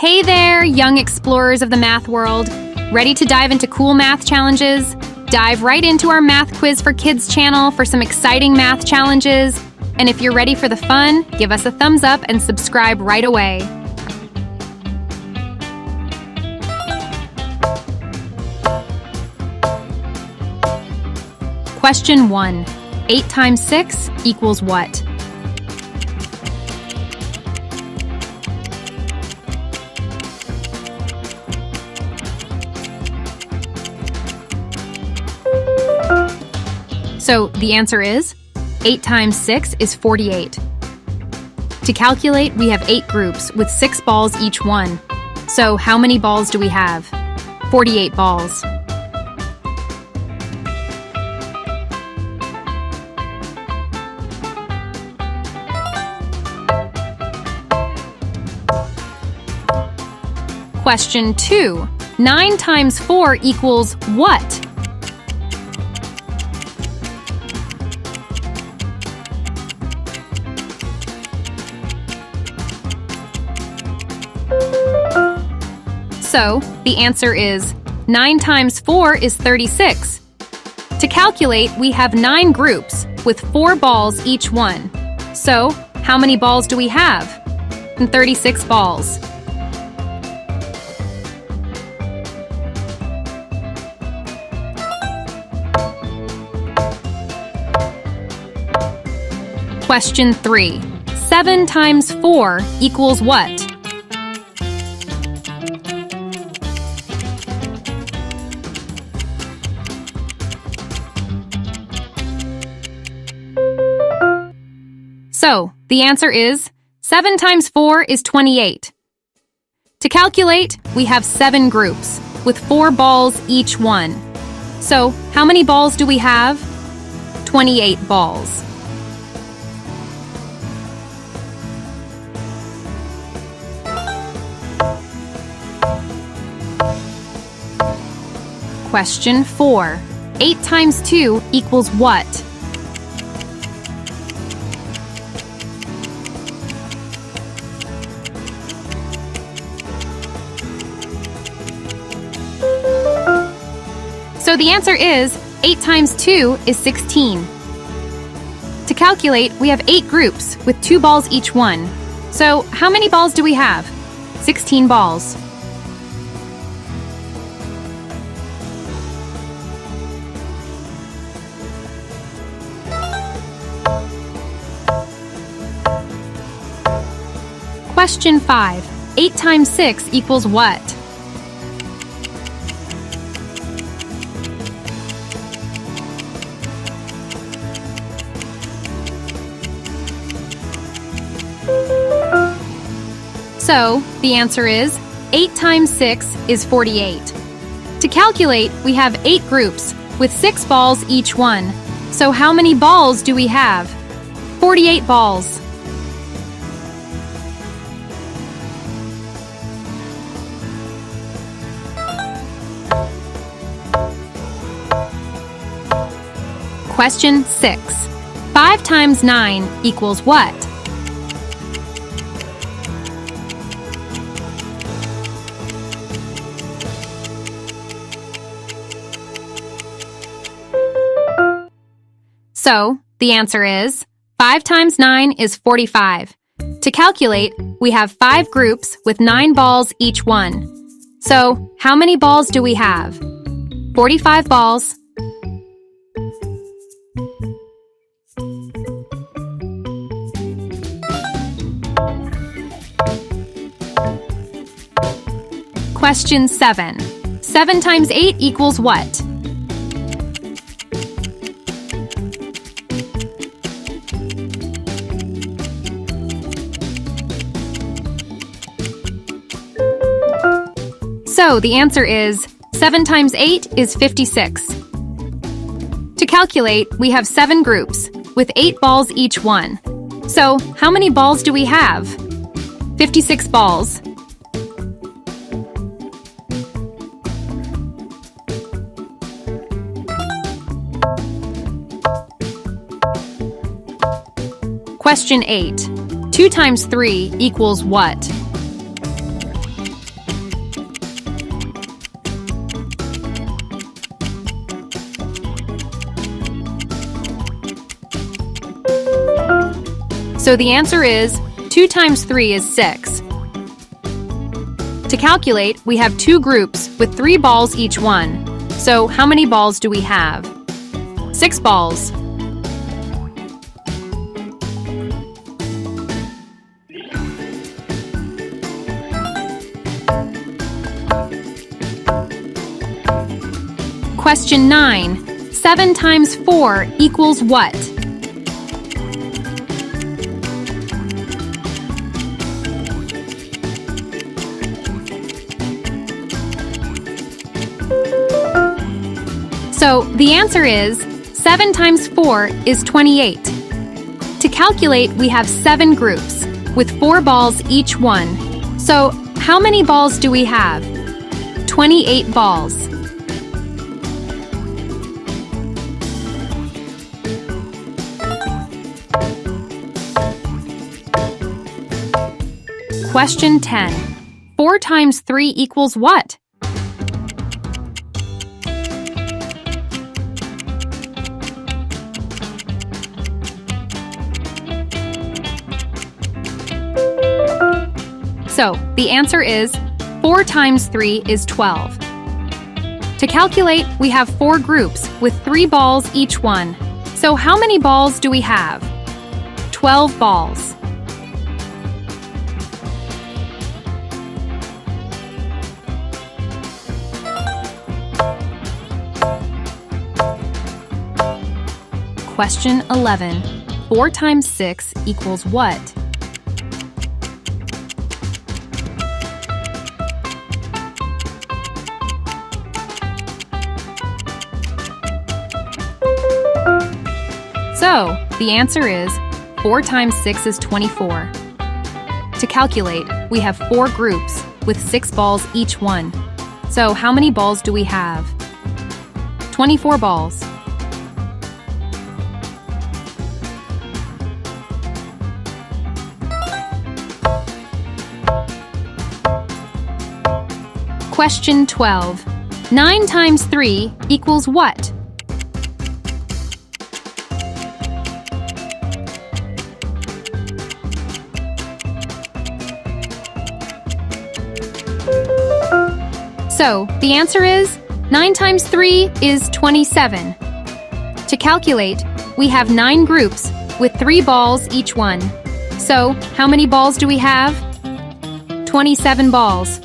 Hey there, young explorers of the math world. Ready to dive into cool math challenges? Dive right into our Math Quiz for Kids channel for some exciting math challenges. And if you're ready for the fun, give us a thumbs up and subscribe right away. Question 1. 8 times 6 equals what? So the answer is 8 times 6 is 48. To calculate, we have 8 groups with 6 balls each one. So how many balls do we have? 48 balls. Question 2. 9 times 4 equals what? So, the answer is 9 times 4 is 36. To calculate, we have 9 groups with 4 balls each one. So, how many balls do we have? 36 balls. Question 3. 7 times 4 equals what? So, the answer is 7 times 4 is 28. To calculate, we have 7 groups with 4 balls each one. So, how many balls do we have? 28 balls. Question 4. 8 times 2 equals what? So the answer is 8 times 2 is 16. To calculate, we have 8 groups with 2 balls each one. So how many balls do we have? 16 balls. Question 5. 8 times 6 equals what? So, the answer is 8 times 6 is 48. To calculate, we have 8 groups with 6 balls each one. So how many balls do we have? 48 balls. Question 6. 5 times 9 equals what? So, the answer is 5 times 9 is 45. To calculate, we have 5 groups with 9 balls each one. So, how many balls do we have? 45 balls. Question 7. 7 times 8 equals what? So the answer is 7 times 8 is 56. To calculate, we have 7 groups with 8 balls each one. So how many balls do we have? 56 balls. Question 8. 2 times 3 equals what? So the answer is 2 times 3 is 6. To calculate, we have 2 groups with 3 balls each one. So how many balls do we have? 6 balls. Question 9. 7 times 4 equals what? So the answer is 7 times 4 is 28. To calculate, we have 7 groups with 4 balls each one. So how many balls do we have? 28 balls. Question 10. 4 times 3 equals what? So, the answer is 4 times 3 is 12. To calculate, we have 4 groups with 3 balls each one. So how many balls do we have? 12 balls. Question 11. 4 times 6 equals what? So, the answer is 4 times 6 is 24. To calculate, we have 4 groups with 6 balls each one. So, how many balls do we have? 24 balls. Question 12. 9 times 3 equals what? So, the answer is 9 times 3 is 27. To calculate, we have 9 groups with 3 balls each one. So, how many balls do we have? 27 balls.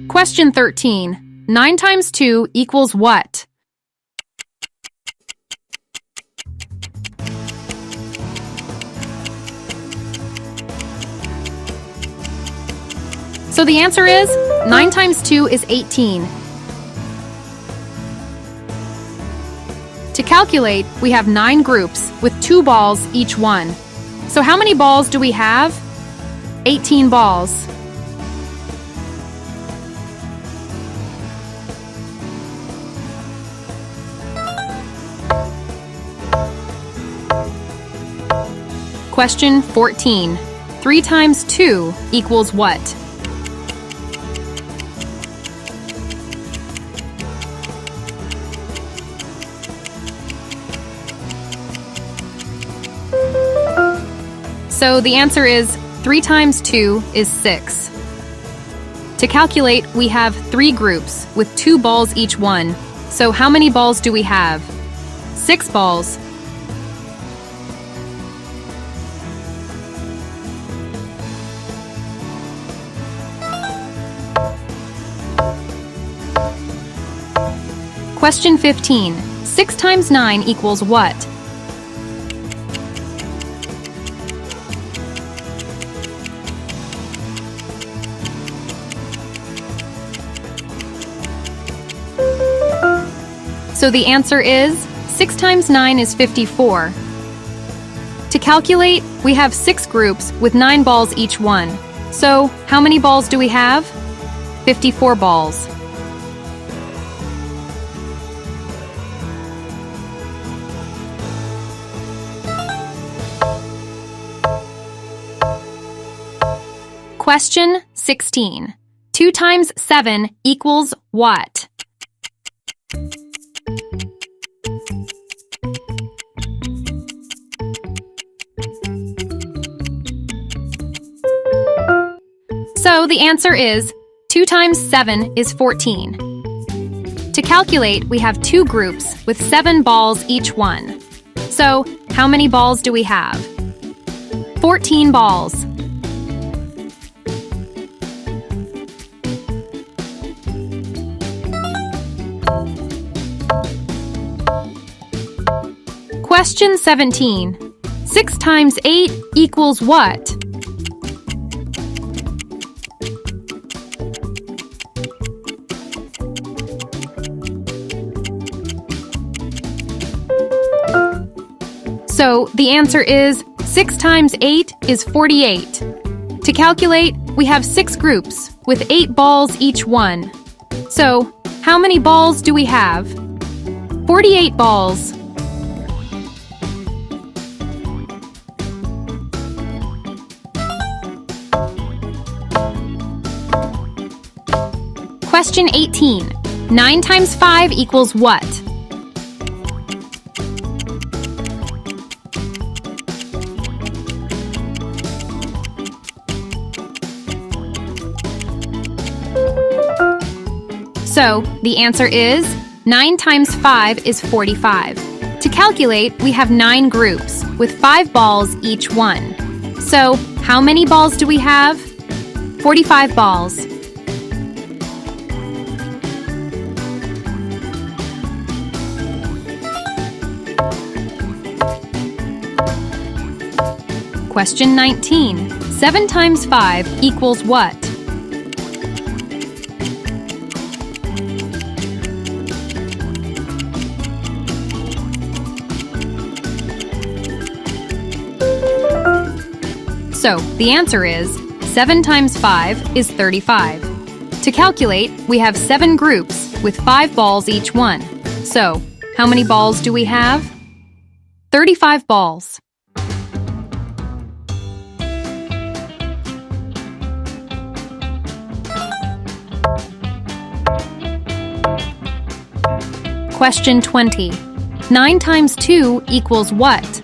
Question 13. 9 times 2 equals what? So the answer is 9 times 2 is 18. To calculate, we have 9 groups with 2 balls each one. So how many balls do we have? 18 balls. Question 14. 3 times 2 equals what? So the answer is 3 times 2 is 6. To calculate, we have 3 groups with 2 balls each one. So how many balls do we have? 6 balls. Question 15. 6 times 9 equals what? So the answer is 6 times 9 is 54. To calculate, we have 6 groups with 9 balls each one. So how many balls do we have? 54 balls. Question 16. 2 times 7 equals what? So the answer is 2 times 7 is 14. To calculate, we have 2 groups with 7 balls each one. So how many balls do we have? 14 balls. Question 17. 6 times 8 equals what? So the answer is 6 times 8 is 48. To calculate, we have 6 groups with 8 balls each one. So how many balls do we have? 48 balls. Question 18. 9 times 5 equals what? So the answer is 9 times 5 is 45. To calculate, we have 9 groups with 5 balls each one. So how many balls do we have? 45 balls. Question 19. 7 times 5 equals what? So the answer is 7 times 5 is 35. To calculate, we have 7 groups with 5 balls each one. So how many balls do we have? 35 balls. Question 20. 9 times 2 equals what?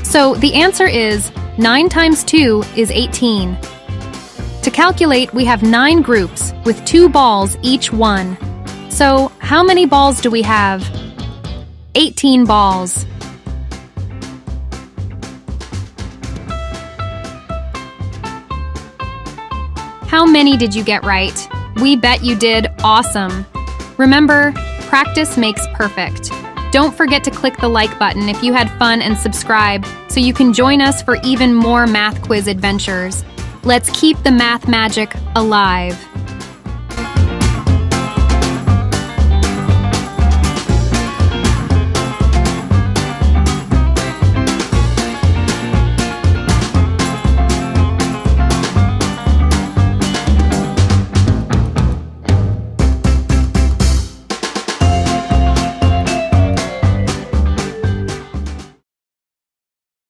So the answer is 9 times 2 is 18. To calculate, we have 9 groups with 2 balls each one. So how many balls do we have? 18 balls. How many did you get right? We bet you did awesome. Remember, practice makes perfect. Don't forget to click the like button if you had fun and subscribe so you can join us for even more math quiz adventures. Let's keep the math magic alive.